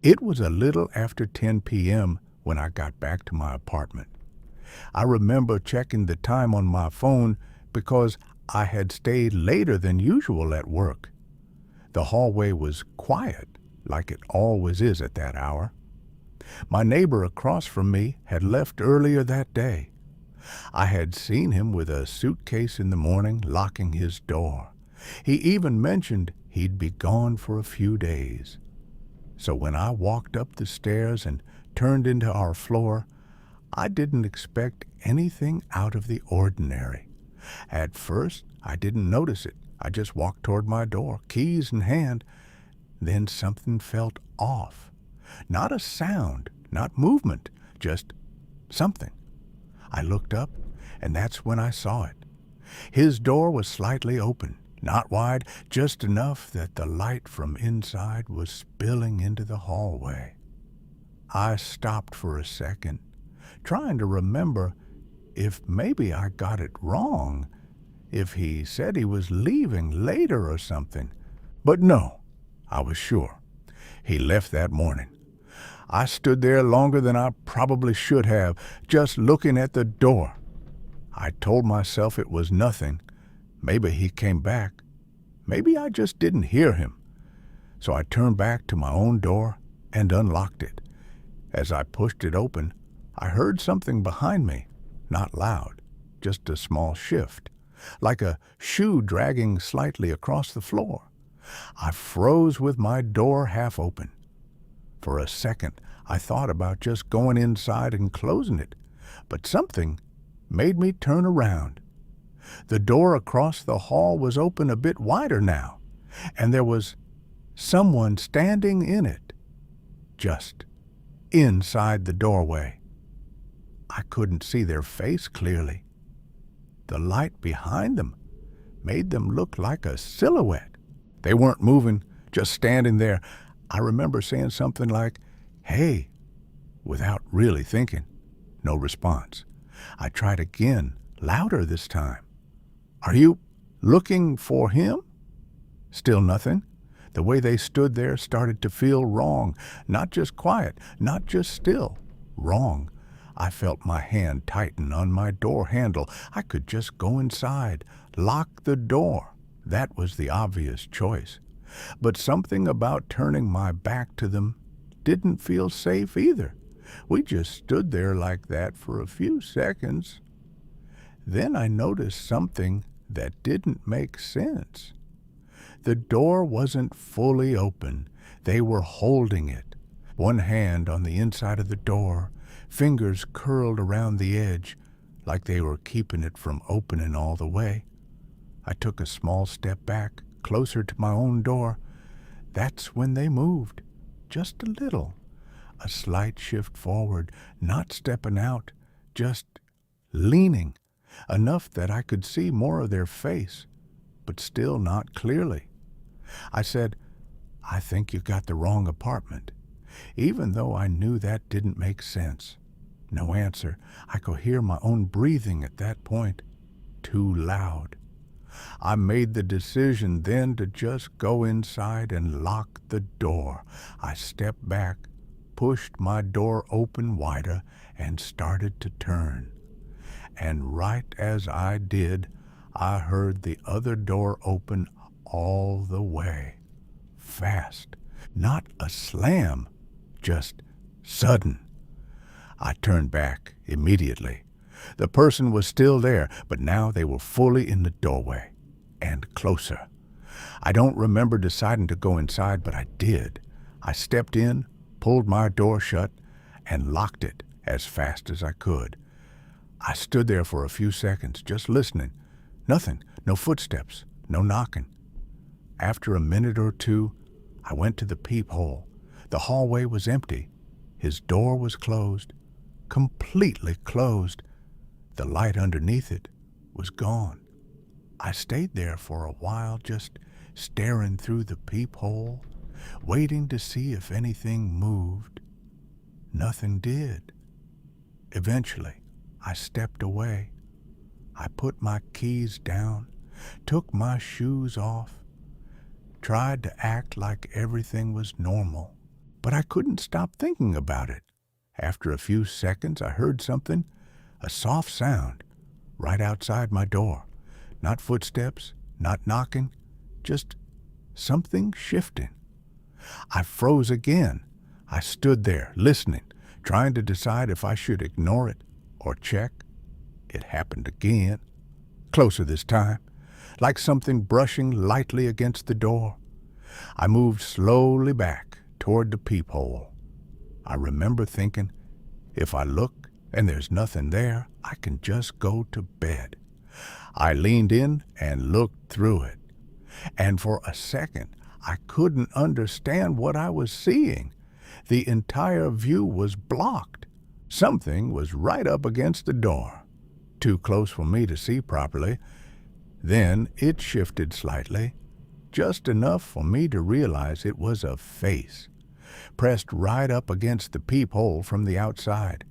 It was a little after 10 p.m. when I got back to my apartment. I remember checking the time on my phone because I had stayed later than usual at work. The hallway was quiet, like it always is at that hour. My neighbor across from me had left earlier that day. I had seen him with a suitcase in the morning, locking his door. He even mentioned he'd be gone for a few days. So when I walked up the stairs and turned into our floor, I didn't expect anything out of the ordinary. At first, I didn't notice it. I just walked toward my door, keys in hand. Then something felt off. Not a sound, not movement, just something. I looked up, and that's when I saw it. His door was slightly open, not wide, just enough that the light from inside was spilling into the hallway. I stopped for a second, trying to remember if maybe I got it wrong, if he said he was leaving later or something. But no, I was sure. He left that morning. I stood there longer than I probably should have, just looking at the door. I told myself it was nothing. Maybe he came back. Maybe I just didn't hear him. So I turned back to my own door and unlocked it. As I pushed it open, I heard something behind me, not loud, just a small shift, like a shoe dragging slightly across the floor. I froze with my door half open. For a second, I thought about just going inside and closing it, but something made me turn around. The door across the hall was open a bit wider now, and there was someone standing in it, just inside the doorway. I couldn't see their face clearly. The light behind them made them look like a silhouette. They weren't moving, just standing there. I remember saying something like, "Hey," without really thinking. No response. I tried again, louder this time. "Are you looking for him?" Still nothing. The way they stood there started to feel wrong. Not just quiet, not just still. Wrong. I felt my hand tighten on my door handle. I could just go inside, lock the door. That was the obvious choice. But something about turning my back to them didn't feel safe either. We just stood there like that for a few seconds. Then I noticed something that didn't make sense. The door wasn't fully open. They were holding it. One hand on the inside of the door, fingers curled around the edge, like they were keeping it from opening all the way. I took a small step back, closer to my own door. That's when they moved, just a little. A slight shift forward, not stepping out, just leaning, enough that I could see more of their face, but still not clearly. I said, "I think you got the wrong apartment," even though I knew that didn't make sense. No answer. I could hear my own breathing at that point. Too loud. I made the decision then to just go inside and lock the door. I stepped back, pushed my door open wider, and started to turn. And right as I did, I heard the other door open all the way. Fast. Not a slam, just sudden. I turned back immediately. The person was still there, but now they were fully in the doorway, and closer. I don't remember deciding to go inside, but I did. I stepped in, pulled my door shut, and locked it as fast as I could. I stood there for a few seconds, just listening. Nothing, no footsteps, no knocking. After a minute or two, I went to the peephole. The hallway was empty. His door was closed, completely closed. The light underneath it was gone. I stayed there for a while, just staring through the peephole, waiting to see if anything moved. Nothing did. Eventually, I stepped away. I put my keys down, took my shoes off, tried to act like everything was normal. but I couldn't stop thinking about it. After a few seconds, I heard something, a soft sound, right outside my door. Not footsteps, not knocking, just something shifting. I froze again. I stood there, listening, trying to decide if I should ignore it or check. It happened again, closer this time, like something brushing lightly against the door. I moved slowly back toward the peephole. I remember thinking, if I look and there's nothing there, I can just go to bed. I leaned in and looked through it, and for a second I couldn't understand what I was seeing. The entire view was blocked. Something was right up against the door, too close for me to see properly. Then it shifted slightly, just enough for me to realize it was a face, pressed right up against the peephole from the outside.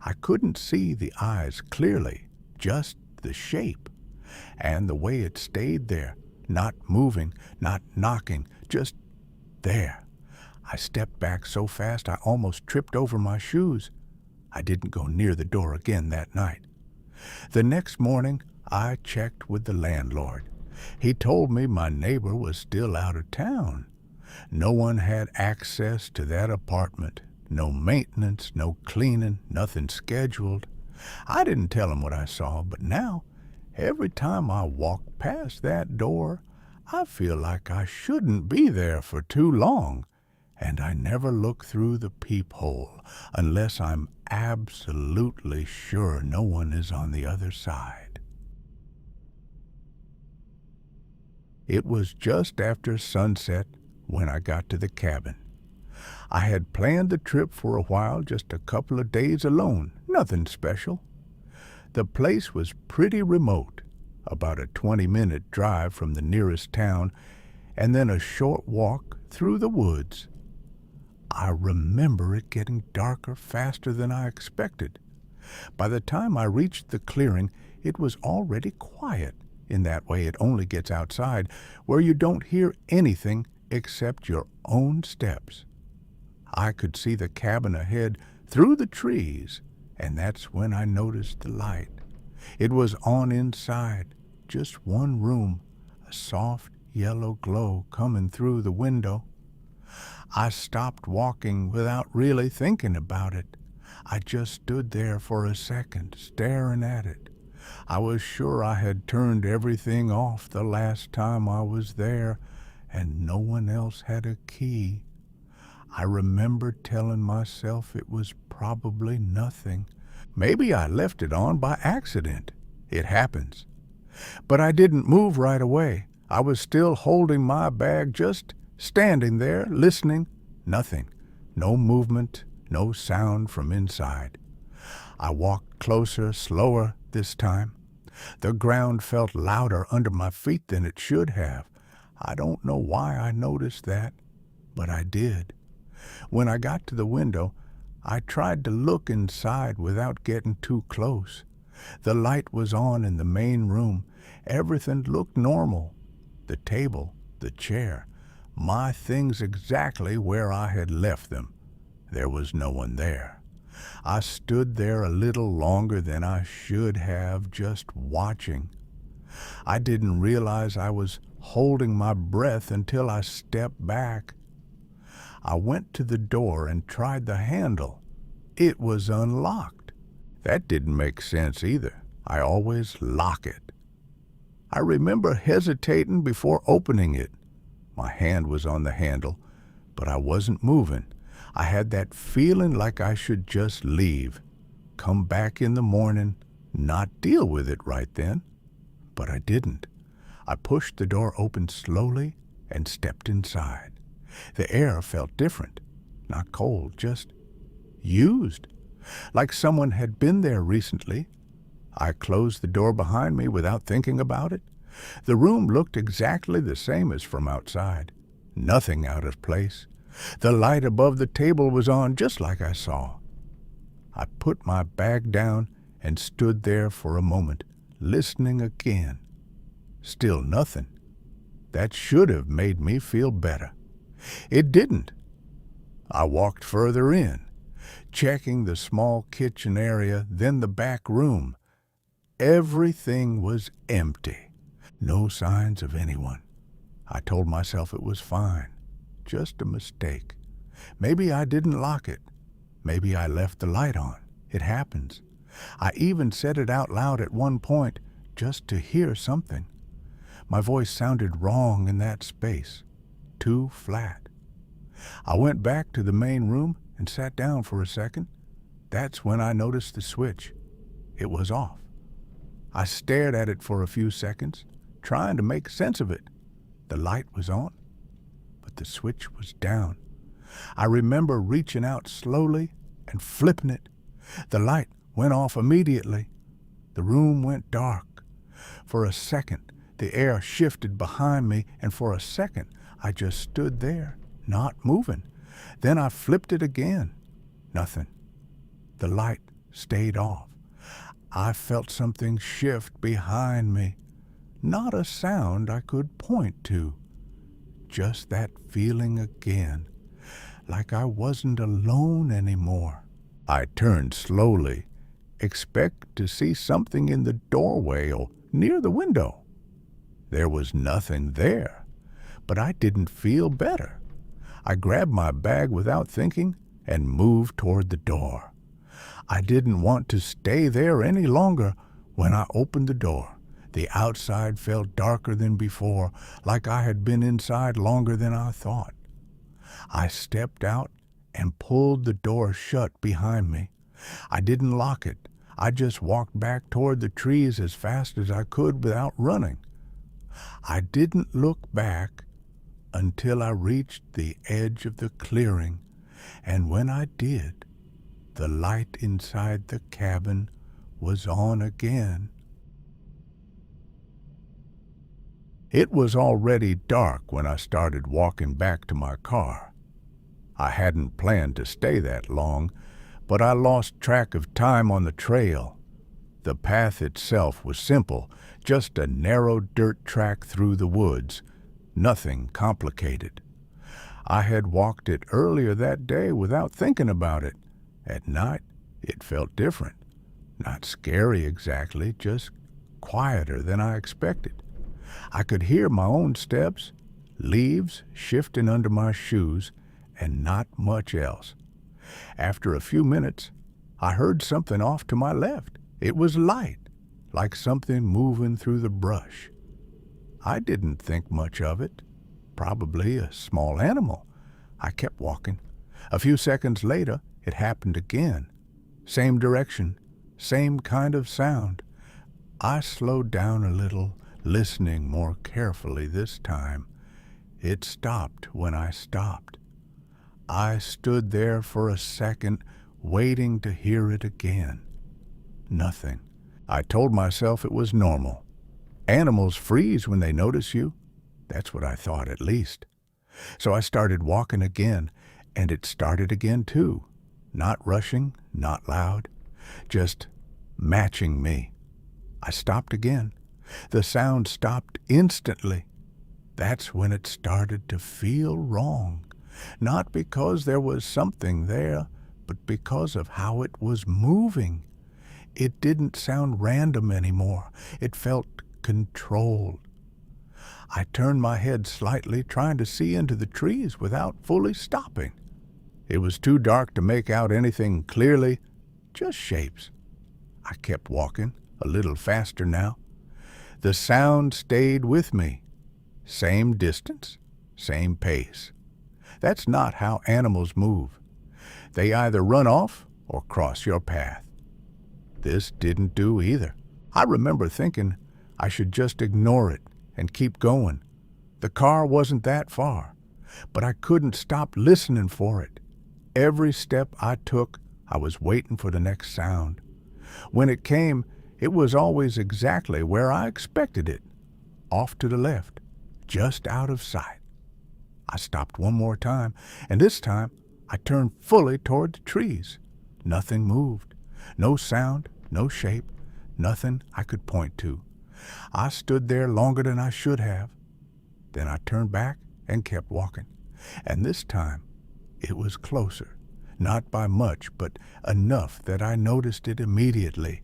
I couldn't see the eyes clearly, just the shape, and the way it stayed there, not moving, not knocking, just there. I stepped back so fast I almost tripped over my shoes. I didn't go near the door again that night. The next morning, I checked with the landlord. He told me my neighbor was still out of town. No one had access to that apartment. No maintenance, no cleaning, nothing scheduled. I didn't tell him what I saw, but now, every time I walk past that door, I feel like I shouldn't be there for too long, and I never look through the peephole unless I'm absolutely sure no one is on the other side. It was just after sunset when I got to the cabin. I had planned the trip for a while, just a couple of days alone, nothing special. The place was pretty remote, about a 20-minute drive from the nearest town, and then a short walk through the woods. I remember it getting darker faster than I expected. By the time I reached the clearing, it was already quiet. In that way, it only gets outside, where you don't hear anything except your own steps. I could see the cabin ahead through the trees, and that's when I noticed the light. It was on inside, just one room, a soft yellow glow coming through the window. I stopped walking without really thinking about it. I just stood there for a second, staring at it. I was sure I had turned everything off the last time I was there, and no one else had a key. I remember telling myself it was probably nothing. Maybe I left it on by accident. It happens. But I didn't move right away. I was still holding my bag, just standing there, listening. Nothing. No movement, no sound from inside. I walked closer, slower this time. The ground felt louder under my feet than it should have. I don't know why I noticed that, but I did. When I got to the window, I tried to look inside without getting too close. The light was on in the main room. Everything looked normal. The table, the chair, my things exactly where I had left them. There was no one there. I stood there a little longer than I should have, just watching. I didn't realize I was holding my breath until I stepped back. I went to the door and tried the handle. It was unlocked. That didn't make sense either. I always lock it. I remember hesitating before opening it. My hand was on the handle, but I wasn't moving. I had that feeling like I should just leave, come back in the morning, not deal with it right then. But I didn't. I pushed the door open slowly and stepped inside. The air felt different, not cold, just used, like someone had been there recently. I closed the door behind me without thinking about it. The room looked exactly the same as from outside. Nothing out of place. The light above the table was on just like I saw. I put my bag down and stood there for a moment, listening again. Still nothing. That should have made me feel better. It didn't. I walked further in, checking the small kitchen area, then the back room. Everything was empty. No signs of anyone. I told myself it was fine. Just a mistake. Maybe I didn't lock it. Maybe I left the light on. It happens. I even said it out loud at one point, just to hear something. My voice sounded wrong in that space. Too flat. I went back to the main room and sat down for a second. That's when I noticed the switch. It was off. I stared at it for a few seconds, trying to make sense of it. The light was on, but the switch was down. I remember reaching out slowly and flipping it. The light went off immediately. The room went dark. For a second, the air shifted behind me, and for a second, I just stood there, not moving. Then I flipped it again. Nothing. The light stayed off. I felt something shift behind me. Not a sound I could point to. Just that feeling again, like I wasn't alone anymore. I turned slowly, expect to see something in the doorway or near the window. There was nothing there, but I didn't feel better. I grabbed my bag without thinking and moved toward the door. I didn't want to stay there any longer. When I opened the door, the outside felt darker than before, like I had been inside longer than I thought. I stepped out and pulled the door shut behind me. I didn't lock it. I just walked back toward the trees as fast as I could without running. I didn't look back until I reached the edge of the clearing, and when I did, the light inside the cabin was on again. It was already dark when I started walking back to my car. I hadn't planned to stay that long, but I lost track of time on the trail. The path itself was simple, just a narrow dirt track through the woods, nothing complicated. I had walked it earlier that day without thinking about it. At night, it felt different. Not scary exactly, just quieter than I expected. I could hear my own steps, leaves shifting under my shoes, and not much else. After a few minutes, I heard something off to my left. It was light, like something moving through the brush. I didn't think much of it. Probably a small animal. I kept walking. A few seconds later, it happened again. Same direction, same kind of sound. I slowed down a little, listening more carefully this time. It stopped when I stopped. I stood there for a second, waiting to hear it again. Nothing. I told myself it was normal. Animals freeze when they notice you. That's what I thought, at least. So I started walking again, and it started again too. Not rushing, not loud, just matching me. I stopped again. The sound stopped instantly. That's when it started to feel wrong. Not because there was something there, but because of how it was moving. It didn't sound random anymore. It felt controlled. I turned my head slightly, trying to see into the trees without fully stopping. It was too dark to make out anything clearly, just shapes. I kept walking, a little faster now. The sound stayed with me. Same distance, same pace. That's not how animals move. They either run off or cross your path. This didn't do either. I remember thinking I should just ignore it and keep going. The car wasn't that far, but I couldn't stop listening for it. Every step I took, I was waiting for the next sound. When it came, it was always exactly where I expected it, off to the left, just out of sight. I stopped one more time, and this time I turned fully toward the trees. Nothing moved, no sound, no shape, nothing I could point to. I stood there longer than I should have. Then I turned back and kept walking. And this time, It was closer, not by much, but enough that I noticed it immediately.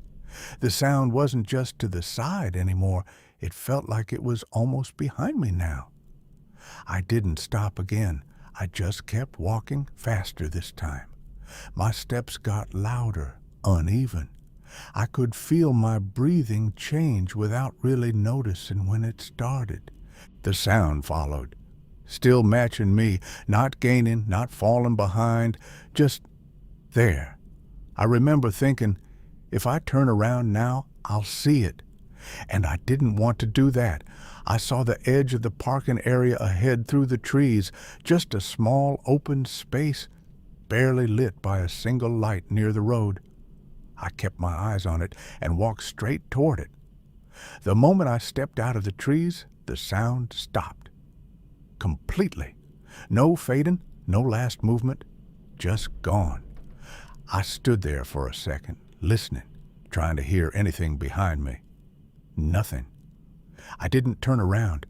The sound wasn't just to the side anymore. It felt like it was almost behind me now. I didn't stop again. I just kept walking faster this time. My steps got louder, uneven. I could feel my breathing change without really noticing when it started. The sound followed, still matching me, not gaining, not falling behind, just there. I remember thinking, if I turn around now, I'll see it. And I didn't want to do that. I saw the edge of the parking area ahead through the trees, just a small open space, barely lit by a single light near the road. I kept my eyes on it and walked straight toward it. The moment I stepped out of the trees, the sound stopped. Completely. No fading, no last movement, just gone. I stood there for a second, listening, trying to hear anything behind me. Nothing. I didn't turn around.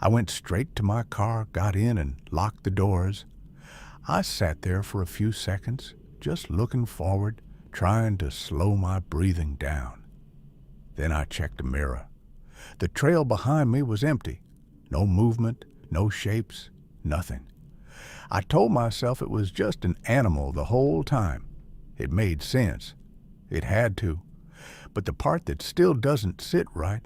I went straight to my car, got in, and locked the doors. I sat there for a few seconds, just looking forward, trying to slow my breathing down. Then I checked the mirror. The trail behind me was empty. No movement, no shapes, nothing. I told myself it was just an animal the whole time. It made sense. It had to. But the part that still doesn't sit right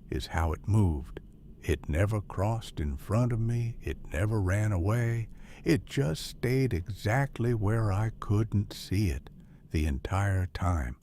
is how it moved. It never crossed in front of me. It never ran away. It just stayed exactly where I couldn't see it the entire time,